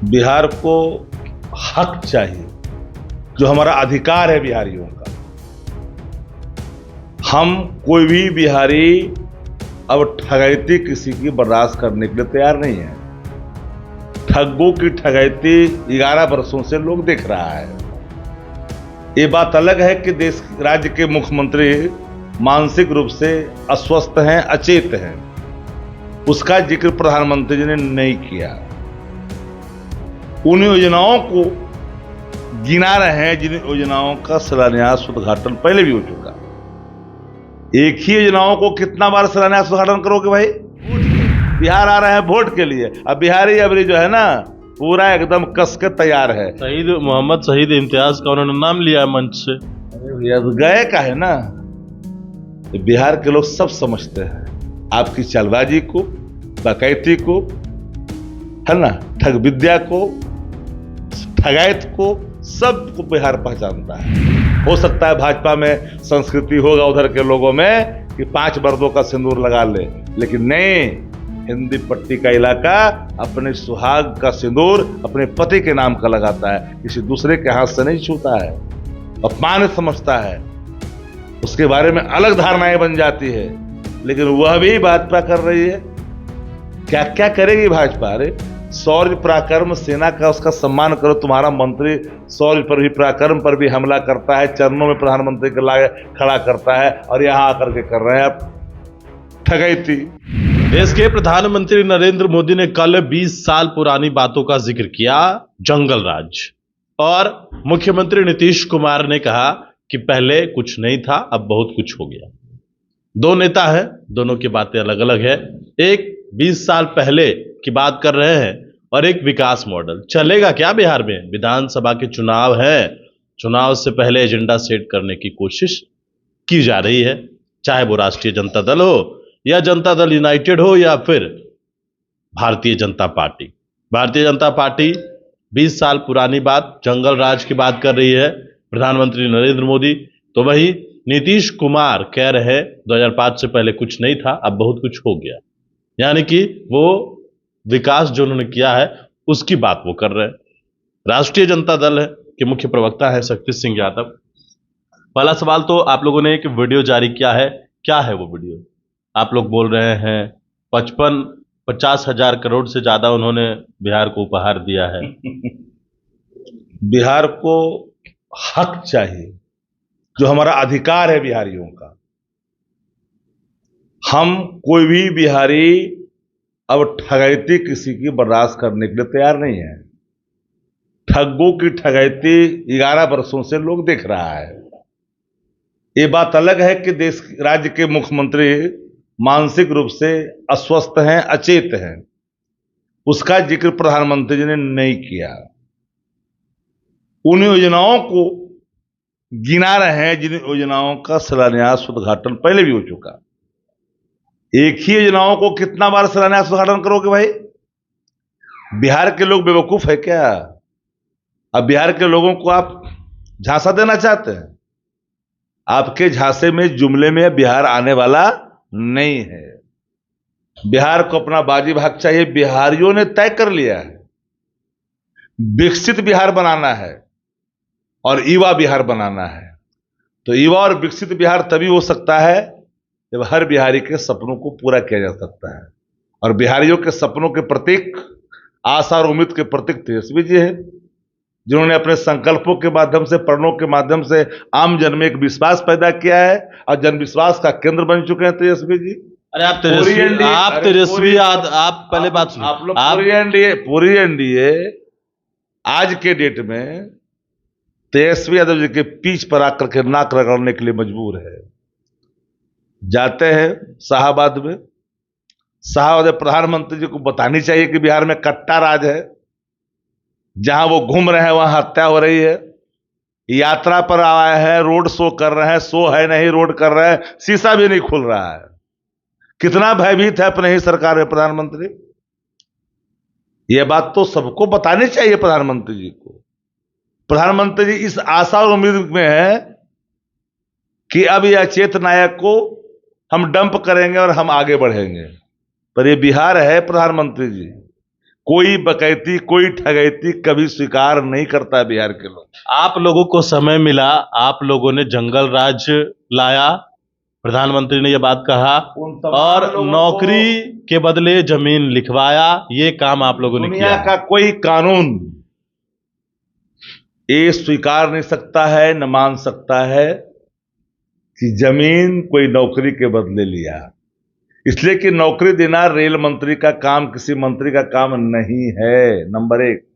बिहार को हक चाहिए, जो हमारा अधिकार है बिहारियों का। हम कोई भी बिहारी अब ठगैती किसी की बर्दाश्त करने के लिए तैयार नहीं है। ठगों की ठगैती 11 वर्षों से लोग देख रहा है। ये बात अलग है कि देश राज्य के मुख्यमंत्री मानसिक रूप से अस्वस्थ हैं, अचेत हैं। उसका जिक्र प्रधानमंत्री जी ने नहीं किया। उन योजनाओं को गिना रहे हैं जिन योजनाओं का शिलान्यास उद्घाटन पहले भी हो चुका। एक ही योजनाओं को कितना बार शिलान्यास उद्घाटन करोगे भाई? बिहार आ रहा है वोट के लिए। अब बिहारी अबरी जो है ना पूरा एकदम कस के तैयार है। शहीद मोहम्मद शहीद इम्तियाज का उन्होंने नाम लिया मंच से। गए का है ना। बिहार के लोग सब समझते हैं आपकी चालबाजी को, डकैती को, है ना, ठग विद्या को, ठगायत को, सबको बिहार पहचानता है। हो सकता है भाजपा में संस्कृति होगा उधर के लोगों में कि 5 मर्दों का सिंदूर लगा ले, लेकिन नहीं, हिंदी पट्टी का इलाका अपने सुहाग का सिंदूर अपने पति के नाम का लगाता है, किसी दूसरे के हाथ से नहीं छूता है। अपमान समझता है, उसके बारे में अलग धारणाएं बन जाती है। लेकिन वह भी भाजपा कर रही है। क्या क्या करेगी भाजपा? अरे शौर्य पराक्रम सेना का उसका सम्मान करो। तुम्हारा मंत्री शौर्य पर भी पराक्रम पर भी हमला करता है, चरणों में प्रधानमंत्री के लागे खड़ा करता है, और यहां आकर के कर रहे हैं आप ठगैती। देश के प्रधानमंत्री नरेंद्र मोदी ने कल 20 साल पुरानी बातों का जिक्र किया, जंगल राज। और मुख्यमंत्री नीतीश कुमार ने कहा कि पहले कुछ नहीं था, अब बहुत कुछ हो गया। दो नेता हैं, दोनों की बातें अलग अलग है। एक 20 साल पहले की बात कर रहे हैं और एक विकास मॉडल। चलेगा क्या बिहार में? विधानसभा के चुनाव है, चुनाव से पहले एजेंडा सेट करने की कोशिश की जा रही है, चाहे वो राष्ट्रीय जनता दल हो या जनता दल यूनाइटेड हो या फिर भारतीय जनता पार्टी। भारतीय जनता पार्टी 20 साल पुरानी बात, जंगल राज की बात कर रही है प्रधानमंत्री नरेंद्र मोदी। तो वही नीतीश कुमार कह रहे 2005 से पहले कुछ नहीं था, अब बहुत कुछ हो गया। यानी कि वो विकास जो उन्होंने किया है उसकी बात वो कर रहे हैं। राष्ट्रीय जनता दल है के मुख्य प्रवक्ता है शक्ति सिंह यादव। पहला सवाल तो आप लोगों ने एक वीडियो जारी किया है, क्या है वो वीडियो? आप लोग बोल रहे हैं 50 हजार करोड़ से ज्यादा उन्होंने बिहार को उपहार दिया है। बिहार को हक चाहिए, जो हमारा अधिकार है बिहारियों का। हम कोई भी बिहारी अब ठगैती किसी की बर्दाश्त करने के लिए तैयार नहीं है। ठगों की ठगैती 11 वर्षों से लोग देख रहा है। ये बात अलग है कि देश राज्य के मुख्यमंत्री मानसिक रूप से अस्वस्थ हैं, अचेत हैं। उसका जिक्र प्रधानमंत्री जी ने नहीं किया। उन योजनाओं को गिना रहे हैं जिन योजनाओं का शिलान्यास उद्घाटन पहले भी हो चुका। एक ही योजनाओं को कितना बार शिलान्यास उद्घाटन करोगे भाई? बिहार के लोग बेवकूफ है क्या? अब बिहार के लोगों को आप झांसा देना चाहते हैं? आपके झांसे में जुमले में बिहार आने वाला नहीं है। बिहार को अपना बाजी भाग चाहिए। बिहारियों ने तय कर लिया है, विकसित बिहार बनाना है और युवा बिहार बनाना है। तो युवा और विकसित बिहार तभी हो सकता है जब हर बिहारी के सपनों को पूरा किया जा सकता है। और बिहारियों के सपनों के प्रतीक, आशा और उम्मीद के प्रतीक तेजस्वी जी है, जिन्होंने अपने संकल्पों के माध्यम से, प्रणों के माध्यम से आम जन में एक विश्वास पैदा किया है और जन विश्वास का केंद्र बन चुके हैं तेजस्वी जी। अरे आप पहले बात सुनिए। आप लोग पूरी एनडीए आज के डेट में तेजस्वी यादव जी के पीछ पर आकर के नाक रगड़ने के लिए मजबूर है। जाते हैं शाहबाद में, शाहबाद प्रधानमंत्री जी को बतानी चाहिए कि बिहार में कट्टा राज है। जहां वो घूम रहे हैं वहां हत्या हो रही है। यात्रा पर आए हैं, रोड शो कर रहे हैं, शो है नहीं, रोड कर रहे हैं, शीशा भी नहीं खुल रहा है। कितना भयभीत है अपने ही सरकार में प्रधानमंत्री। यह बात तो सबको बतानी चाहिए प्रधानमंत्री जी को। प्रधानमंत्री जी इस आशा और उम्मीद में है कि अब यह अचेत नायक को हम डंप करेंगे और हम आगे बढ़ेंगे। पर यह बिहार है प्रधानमंत्री जी, कोई बकैती, कोई ठगैती कभी स्वीकार नहीं करता बिहार के लोग। आप लोगों को समय मिला, आप लोगों ने जंगल राज लाया, प्रधानमंत्री ने यह बात कहा, उन तमाम और लोगों नौकरी के बदले जमीन लिखवाया। ये काम आप लोगों ने दुनिया किया। का कोई कानून ये स्वीकार नहीं सकता है, न मान सकता है कि जमीन कोई नौकरी के बदले लिया। इसलिए कि नौकरी देना रेल मंत्री का काम, किसी मंत्री का काम नहीं है, नंबर एक।